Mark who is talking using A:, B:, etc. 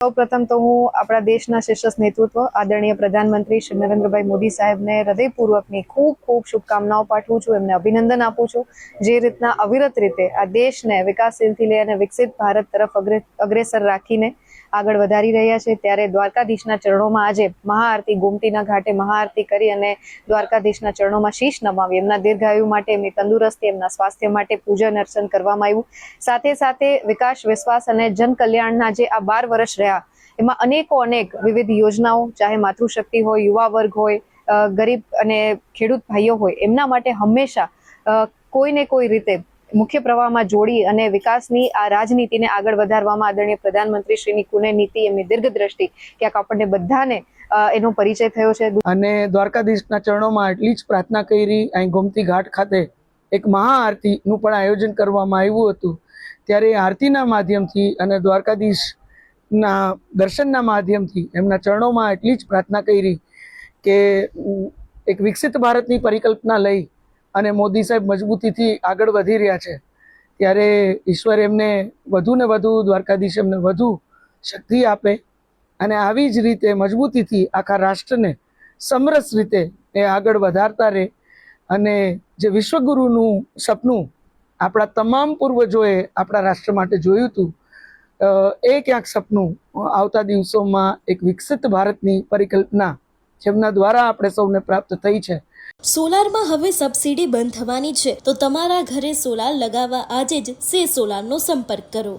A: સૌપ્રથમ તો હું આપણા દેશના શીર્ષ નેતૃત્વ આદરણીય પ્રધાનમંત્રી શ્રી નરેન્દ્રભાઈ મોદી સાહેબને હૃદયપૂર્વકની ખૂબ ખૂબ શુભકામનાઓ પાઠવું છું, એમને અભિનંદન આપું છું. જે રીતના અવિરત રીતે આ દેશને વિકાસશીલથી લઈ અને વિકસિત ભારત તરફ અગ્રેસર રાખીને આગળ વધારી રહ્યા છે, ત્યારે દ્વારકાધીશના ચરણોમાં આજે મહાઆરતી ગોમતીના ઘાટે મહાઆરતી કરી અને દ્વારકાધીશના ચરણોમાં શીશ નમાવી એમના દીર્ઘાયુ માટે, એમની તંદુરસ્તી, એમના સ્વાસ્થ્ય માટે પૂજન અર્ચન કરવામાં આવ્યું. સાથે સાથે વિકાસ, વિશ્વાસ અને જનકલ્યાણના જે આ 12 વર્ષ રહ્યા એમાં અનેક વિવિધ યોજનાઓ, ચાહે માતૃશક્તિ હોય, યુવા વર્ગ હોય, ગરીબ અને ખેડૂત ભાઈઓ હોય, એમના માટે હંમેશા કોઈને કોઈ રીતે મુખ્ય પ્રવાહમાં જોડી અને વિકાસની આ રાજનીતિને આગળ વધારવામાં આદરણીય પ્રધાનમંત્રી શ્રીની કુને નીતિ, એમની દીર્ઘદ્રષ્ટિ ક્યાંક આપણને બધાને એનો પરિચય થયો છે.
B: અને દ્વારકાધીશના ચરણોમાં એટલી જ પ્રાર્થના કરી. અહીં ગોમતી ઘાટ ખાતે એક મહાઆરતીનું પણ આયોજન કરવામાં આવ્યું હતું. ત્યારે આરતીના માધ્યમથી અને દ્વારકાધીશના દર્શનના માધ્યમથી એમના ચરણોમાં એટલી જ પ્રાર્થના કરી કે એક વિકસિત ભારતની પરિકલ્પના લઈ અને મોદી સાહેબ મજબૂતીથી આગળ વધી રહ્યા છે, ત્યારે ઈશ્વર એમને વધુ ને વધુ, દ્વારકાધીશ એમને વધુ શક્તિ આપે અને આવી જ રીતે મજબૂતીથી આખા રાષ્ટ્રને સમરસ રીતે એ આગળ વધારતા રહે. અને જે વિશ્વગુરુનું સપનું આપણા તમામ પૂર્વજોએ આપણા રાષ્ટ્ર માટે જોયું હતું, એ ક્યાંક સપનું આવતા દિવસોમાં એક વિકસિત ભારતની પરિકલ્પના જેમના દ્વારા આપણે સૌને પ્રાપ્ત થઈ છે.
C: સોલારમાં હવે સબસિડી બંધ થવાની છે, તો તમારા ઘરે સોલાર લગાવવા આજે જ સે સોલારનો સંપર્ક કરો.